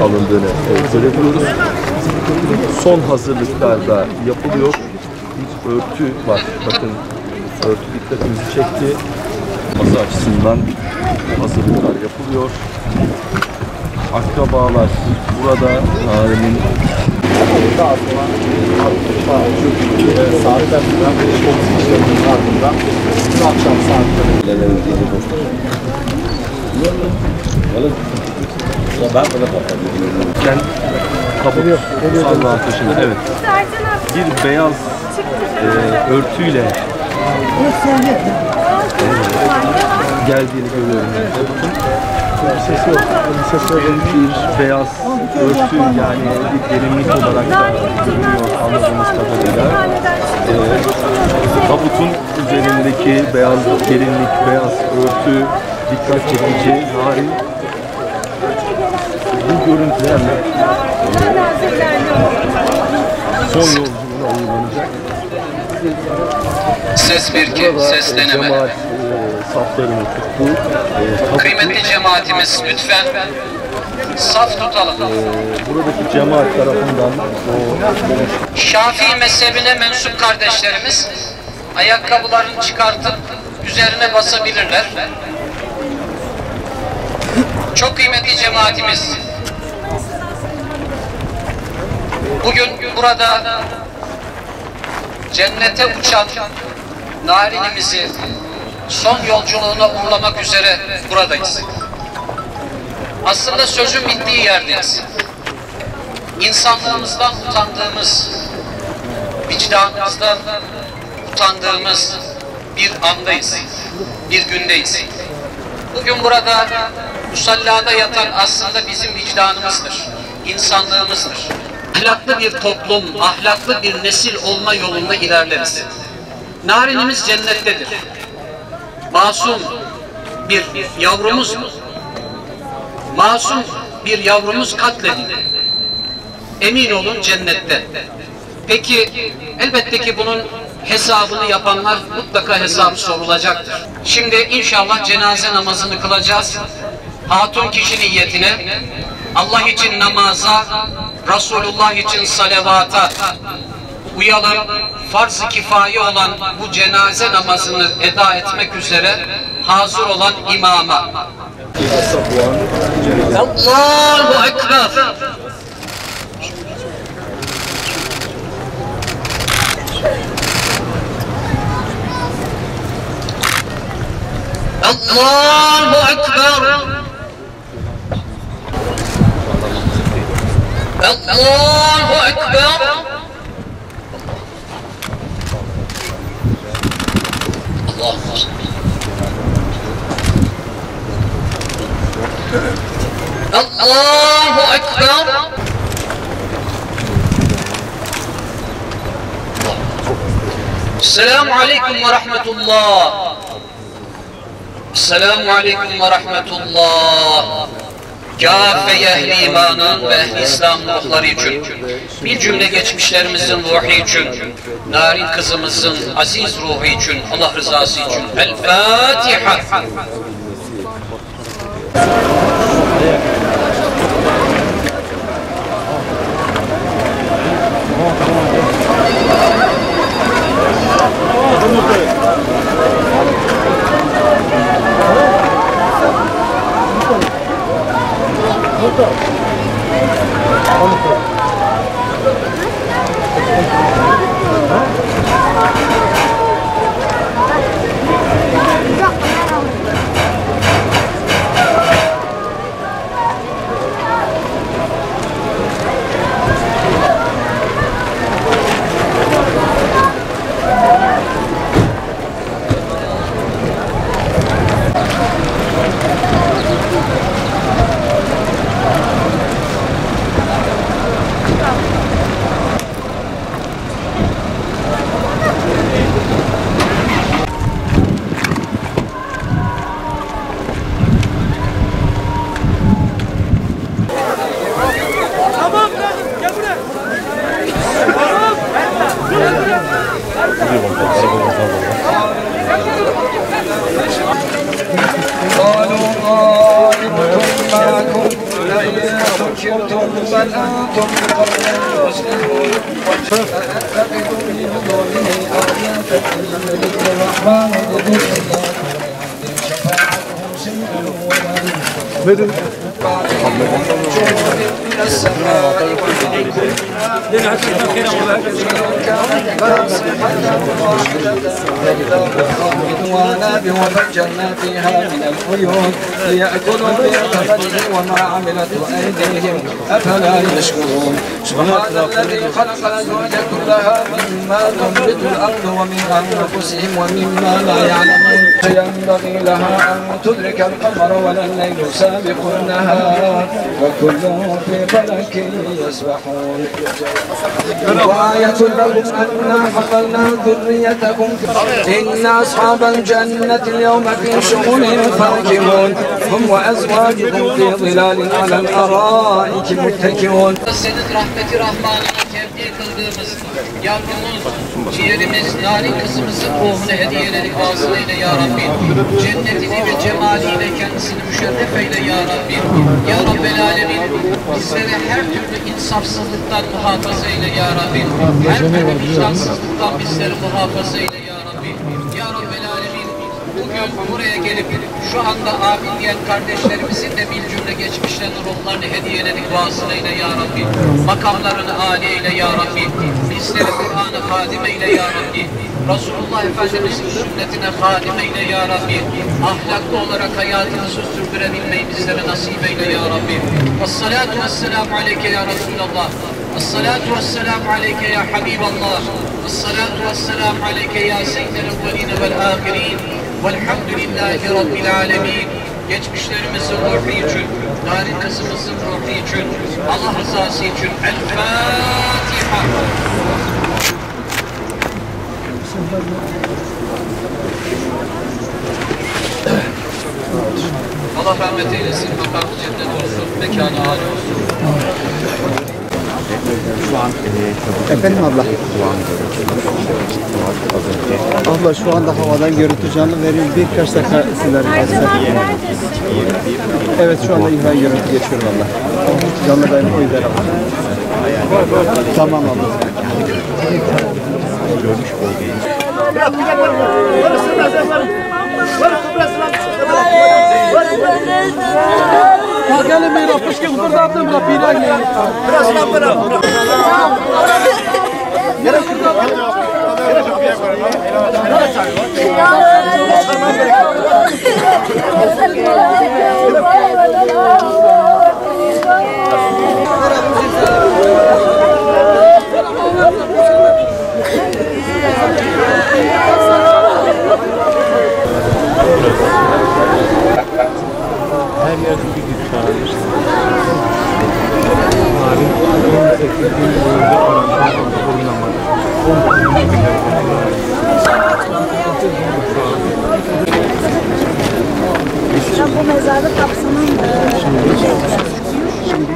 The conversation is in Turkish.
alındığını görebiliyoruz. Son hazırlıklar da yapılıyor. Bir örtü var. Bakın örtü dikkatimizi çekti. Masa açısından hazırlıklar yapılıyor. Akrabalar burada Nari'nin saatler sonra polis işleminin ardından dün akşam saatlerinde kabuk salma taşını, evet, bir beyaz örtüyle geldiğini görüyorum. sesi yok. Sesi yok. Bir beyaz örtü, yani bir gelinlik olarak da görünüyor anladığımız kadarıyla. Tabutun üzerindeki beyaz gelinlik, beyaz örtü dikkat çekici. Narin bu görüntülerle son yolculuğuna uygulanacak. Ses 1-2, ses deneme. Cemaat saflarını tuttu. Kıymetli cemaatimiz, lütfen saf tutalım. Buradaki cemaat tarafından Şafii mezhebine mensup kardeşlerimiz ayakkabılarını çıkartıp üzerine basabilirler. Çok kıymetli cemaatimiz, bugün burada cennete uçan Narinimizi son yolculuğuna uğurlamak üzere buradayız. Aslında sözün bittiği yerdeyiz. İnsanlığımızdan utandığımız, vicdanımızdan utandığımız bir andayız, bir gündeyiz. Bugün burada musallada yatan aslında bizim vicdanımızdır, insanlığımızdır. Ahlaklı bir toplum, ahlaklı bir nesil olma yolunda ilerleriz. Narinimiz cennettedir. Masum bir yavrumuz, masum bir yavrumuz katledildi. Emin olun cennette. Peki elbette ki bunun hesabını yapanlar mutlaka hesabı sorulacaktır. Şimdi inşallah cenaze namazını kılacağız. Hatun kişi niyetine, Allah için namaza, Resulullah için salavata uyalım. Farz-ı kifaye olan bu cenaze namazını eda etmek üzere hazır olan imama. Allahu Ekber. Allahu Ekber. Allahu Ekber. Allahu Ekber. Selamun Aleyküm ve Rahmetullah. Selamun Aleyküm ve Rahmetullah. Kâfe ehli imanın ve ehli İslam ruhları için, bir cümle geçmişlerimizin ruhu için, Narin kızımızın aziz ruhu için, Allah rızası için. El Fatiha. بل أنتم قوم مسلمون واتخذوا من دونه آلهة إن الرحمن ذو شفاعتهم سيئة ولا من السماء وفجرنا فيها من العيون ليأكلوا من ثمره وما عملته أيديهم أفلا يشكرون سبحان الذي خلق الأزواج كلها مما تنبت الأرض ومن أنفسهم ومما لا يعلمون فينبغي لها أن تدرك القمر ولا الليل سابق النهار وكلهم في فلك يسبحون وآية لهم أنا حملنا ذريتكم إن أصحاب الجنة اليوم في شغل فاكهون هم وأزواجهم في ظلال على الأرائك متكئون. Senin rahmeti Rahman'ına tevdi kıldığımız yavrumuz, ciğerimiz, narin kızımızın ruhunu hediyeledik vasılayla ya Rabbi. Cennetini ve cemaliyle kendisini müşerref eyle ya Rabbi. Ya Rabbel Alemin, bizleri her türlü insafsızlıktan muhafaza eyle ya Rabbi. Her türlü vicdansızlıktan bizleri muhafaza eyle ya Rabbi. Ya Rabbel Alemin, bugün buraya gelip şu anda amin diyen kardeşlerimizin de bir cümle geçmişlerin ruhlarını hediyeledik vasılayla ya Rabbi. Makamlarını âli eyle ya Rabbi. Bizleri Kur'an'a hadim eyle ya Rabbi. Resulullah Efendimiz'in sünnetine hadim eyle ya Rabbi. Ahlaklı olarak hayatımızı sürdürebilmeyi bizlere nasip eyle ya Rabbi. Esselatu vesselamu aleyke ya Resulallah. Esselatu vesselamu aleyke ya Habiballah. Esselatu vesselamu aleyke ya seyyidel evveline vel ahirin. Velhamdülillahi Rabbil alemin. Geçmişlerimizin ruhu için, narin kızımızın ruhu için, Allah rızası için El Fatiha. Allah rahmet eylesin, makamı cennet olsun, mekanı âli olsun. Şu an Efendim abla. Abla şu anda havadan görüntü canlı veriyor. Birkaç dakika sizlere kalırsa. Evet şu anda İHA görüntü geçiyor valla. Canlı benim o yüzden abla. Tamam abla. görmüş olduğunuz Gelin bir rapış ki burada attım rapıyla gelin. Biraz rapı. her yerde bir güç çağırmıştı. Narin 18 gün boyunca aranışında oynamadı. 19 Ya bu mezarlık kapsamında. Şimdi.